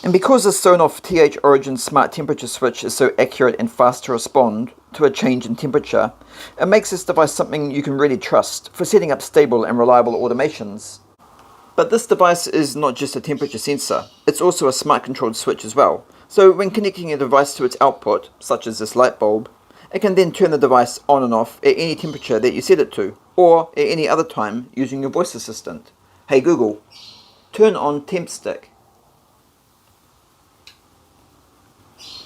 And because the Sonoff TH Origin Smart Temperature Switch is so accurate and fast to respond to a change in temperature, it makes this device something you can really trust for setting up stable and reliable automations. But this device is not just a temperature sensor, it's also a smart controlled switch as well. So when connecting a device to its output, such as this light bulb, it can then turn the device on and off at any temperature that you set it to, or at any other time using your voice assistant. Hey Google, turn on temp stick.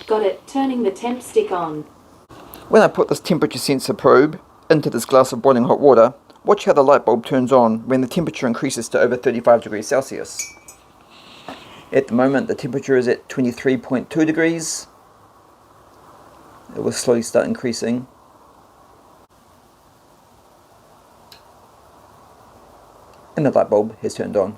Got it, turning the temp stick on. When I put this temperature sensor probe into this glass of boiling hot water, watch how the light bulb turns on when the temperature increases to over 35 degrees Celsius. At the moment the temperature is at 23.2 degrees. It will slowly start increasing. And the light bulb has turned on.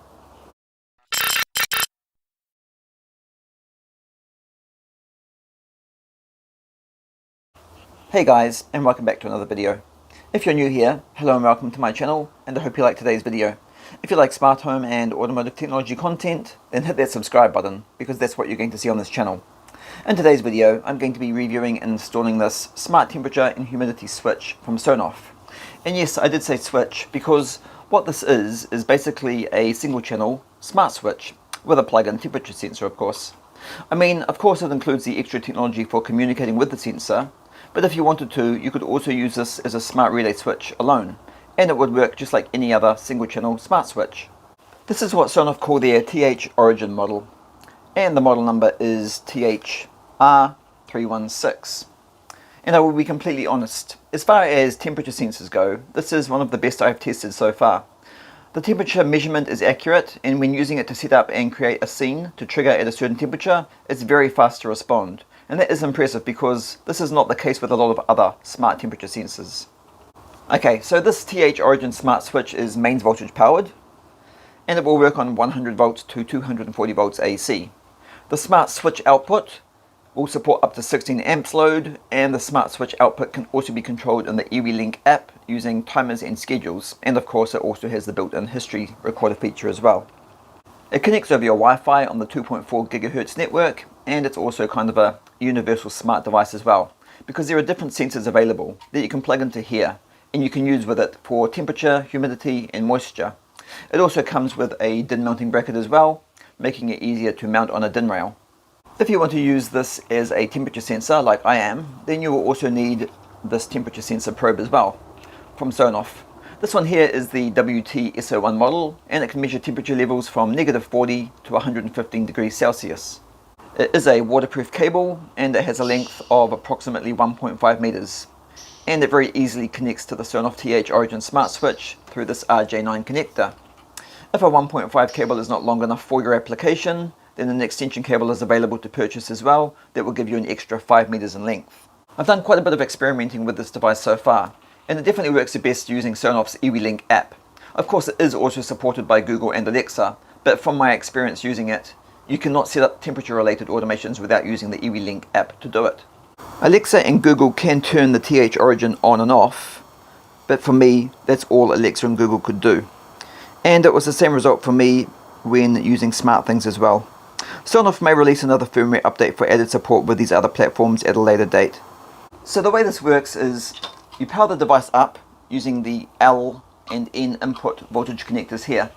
Hey guys, and welcome back to another video. If you're new here, hello and welcome to my channel, and I hope you like today's video. If you like smart home and automotive technology content, then hit that subscribe button, because that's what you're going to see on this channel. In today's video, I'm going to be reviewing and installing this smart temperature and humidity switch from Sonoff. And yes, I did say switch, because what this is basically a single channel smart switch, with a plug-in temperature sensor of course. I mean, of course it includes the extra technology for communicating with the sensor, but if you wanted to, you could also use this as a smart relay switch alone, and it would work just like any other single channel smart switch. This is what Sonoff call their TH Origin model, and the model number is THR316. And I will be completely honest, as far as temperature sensors go, this is one of the best I've tested so far. The temperature measurement is accurate, and when using it to set up and create a scene to trigger at a certain temperature, it's very fast to respond. And that is impressive because this is not the case with a lot of other smart temperature sensors. Okay, so this TH Origin Smart Switch is mains voltage powered, and it will work on 100 volts to 240 volts AC. The smart switch output will support up to 16 amps load, and the smart switch output can also be controlled in the EWLink app using timers and schedules, and of course it also has the built-in history recorder feature as well. It connects over your Wi-Fi on the 2.4 GHz network, and it's also kind of a universal smart device as well, because there are different sensors available that you can plug into here, and you can use with it for temperature, humidity and moisture. It also comes with a DIN mounting bracket as well, making it easier to mount on a DIN rail. If you want to use this as a temperature sensor like I am, then you will also need this temperature sensor probe as well from Sonoff. This one here is the WT-SO1 model, and it can measure temperature levels from -40 to 115 degrees Celsius. It is a waterproof cable, and it has a length of approximately 1.5 meters, and it very easily connects to the Sonoff TH Origin Smart Switch through this RJ9 connector. If a 1.5 cable is not long enough for your application, then an extension cable is available to purchase as well that will give you an extra 5 meters in length. I've done quite a bit of experimenting with this device so far, and it definitely works the best using Sonoff's EWLink app. Of course it is also supported by Google and Alexa, but from my experience using it, you cannot set up temperature related automations without using the EWLink app to do it. Alexa and Google can turn the TH Origin on and off, but for me that's all Alexa and Google could do. And it was the same result for me when using SmartThings as well. Sonoff may release another firmware update for added support with these other platforms at a later date. So the way this works is you power the device up using the L and N input voltage connectors here.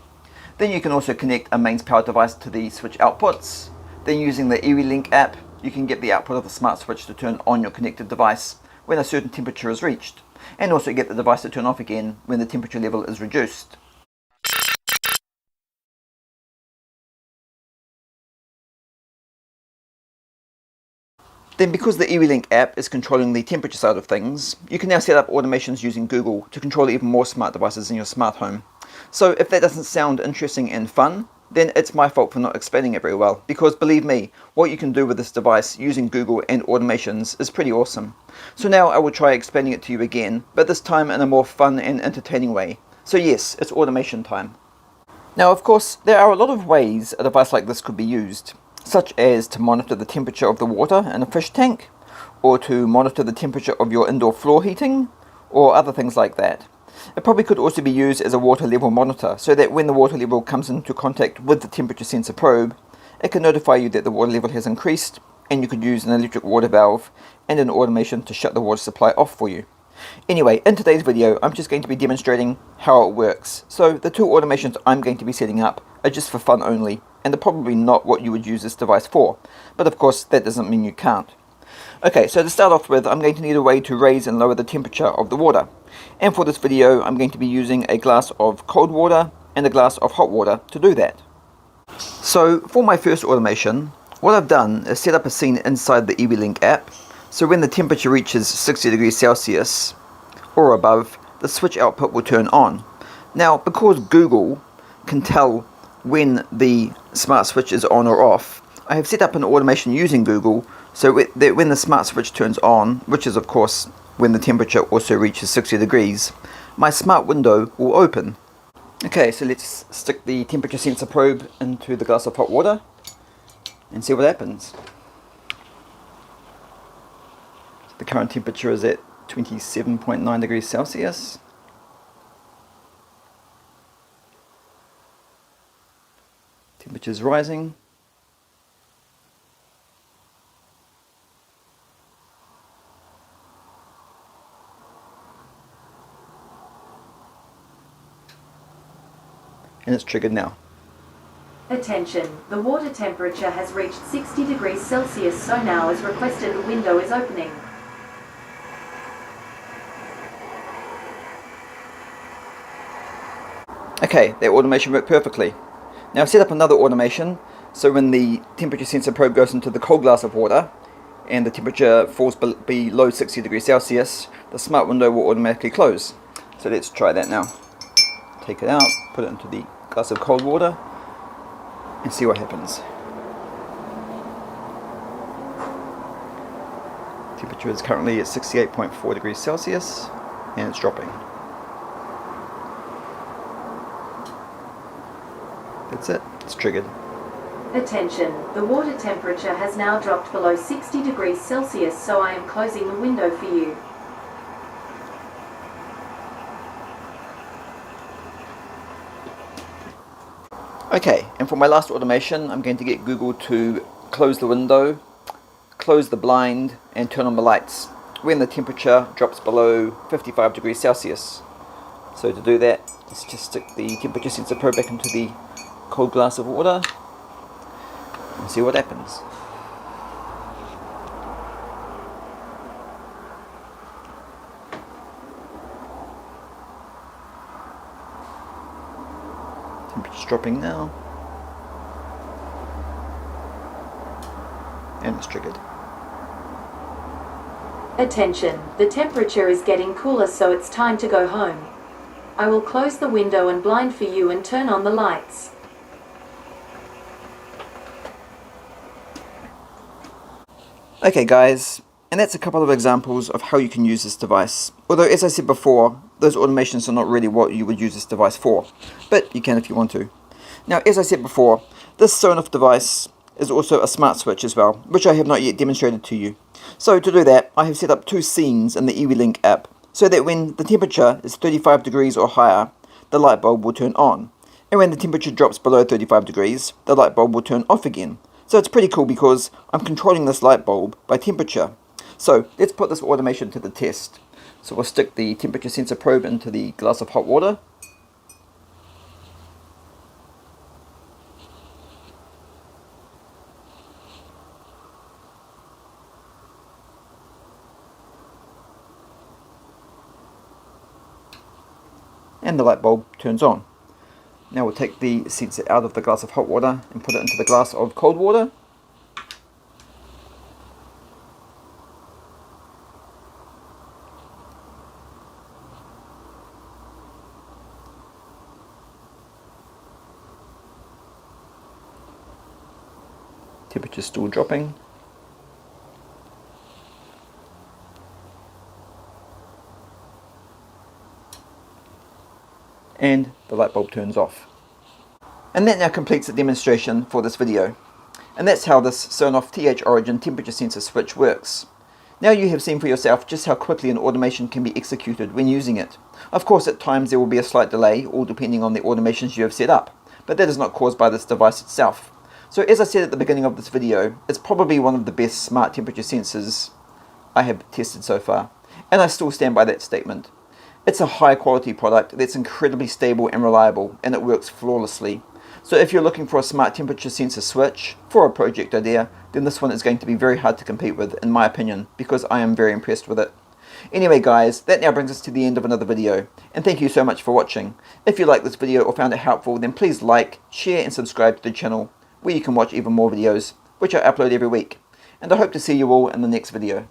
Then you can also connect a mains power device to the switch outputs. Then using the EWLink app, you can get the output of the smart switch to turn on your connected device when a certain temperature is reached, and also get the device to turn off again when the temperature level is reduced. Then because the EWLink app is controlling the temperature side of things, you can now set up automations using Google to control even more smart devices in your smart home. So if that doesn't sound interesting and fun, then it's my fault for not explaining it very well, because believe me, what you can do with this device using Google and automations is pretty awesome. So now I will try explaining it to you again, but this time in a more fun and entertaining way. So yes, it's automation time. Now of course, there are a lot of ways a device like this could be used, such as to monitor the temperature of the water in a fish tank, or to monitor the temperature of your indoor floor heating, or other things like that. It probably could also be used as a water level monitor, so that when the water level comes into contact with the temperature sensor probe, It can notify you that the water level has increased, and you could use an electric water valve and an automation to shut the water supply off for you. Anyway, in today's video, I'm just going to be demonstrating how it works. So the two automations I'm going to be setting up are just for fun only, and they're probably not what you would use this device for. But of course, that doesn't mean you can't. Okay, so to start off with, I'm going to need a way to raise and lower the temperature of the water. And for this video, I'm going to be using a glass of cold water and a glass of hot water to do that. So for my first automation, what I've done is set up a scene inside the EWLink app. So when the temperature reaches 60 degrees Celsius or above, the switch output will turn on. Now, because Google can tell when the smart switch is on or off, I have set up an automation using Google so that when the smart switch turns on, which is of course when the temperature also reaches 60 degrees, my smart window will open. Okay, so let's stick the temperature sensor probe into the glass of hot water and see what happens. The current temperature is at 27.9 degrees Celsius. Temperature is rising. And it's triggered now. Attention, the water temperature has reached 60 degrees Celsius, so now as requested the window is opening. Okay, that automation worked perfectly. Now I've set up another automation, so when the temperature sensor probe goes into the cold glass of water and the temperature falls below 60 degrees Celsius, the smart window will automatically close. So let's try that now. Take it out, put it into the glass of cold water and see what happens. Temperature is currently at 68.4 degrees Celsius and it's dropping. That's it, it's triggered. Attention, the water temperature has now dropped below 60 degrees Celsius, so I am closing the window for you. Okay, and for my last automation, I'm going to get Google to close the window, close the blind, and turn on the lights when the temperature drops below 55 degrees Celsius. So to do that, let's just stick the temperature sensor probe back into the cold glass of water and see what happens. Temperature's dropping now, and it's triggered. Attention, the temperature is getting cooler, so it's time to go home. I will close the window and blind for you and turn on the lights. Okay guys, and that's a couple of examples of how you can use this device. Although as I said before, those automations are not really what you would use this device for, but you can if you want to. Now as I said before, this Sonoff device is also a smart switch as well, which I have not yet demonstrated to you. So to do that, I have set up two scenes in the EWLink app, so that when the temperature is 35 degrees or higher, the light bulb will turn on. And when the temperature drops below 35 degrees, the light bulb will turn off again. So it's pretty cool because I'm controlling this light bulb by temperature. So let's put this automation to the test. So we'll stick the temperature sensor probe into the glass of hot water. And the light bulb turns on. Now we'll take the sensor out of the glass of hot water and put it into the glass of cold water. Temperature still dropping. And the light bulb turns off. And that now completes the demonstration for this video. And that's how this Sonoff TH Origin temperature sensor switch works. Now you have seen for yourself just how quickly an automation can be executed when using it. Of course at times there will be a slight delay, all depending on the automations you have set up, but that is not caused by this device itself. So as I said at the beginning of this video, it's probably one of the best smart temperature sensors I have tested so far, and I still stand by that statement. It's a high quality product that's incredibly stable and reliable, and it works flawlessly. So if you're looking for a smart temperature sensor switch for a project idea, then this one is going to be very hard to compete with, in my opinion, because I am very impressed with it. Anyway guys, that now brings us to the end of another video, and thank you so much for watching. If you liked this video or found it helpful, then please like, share and subscribe to the channel, where you can watch even more videos, which I upload every week. And I hope to see you all in the next video.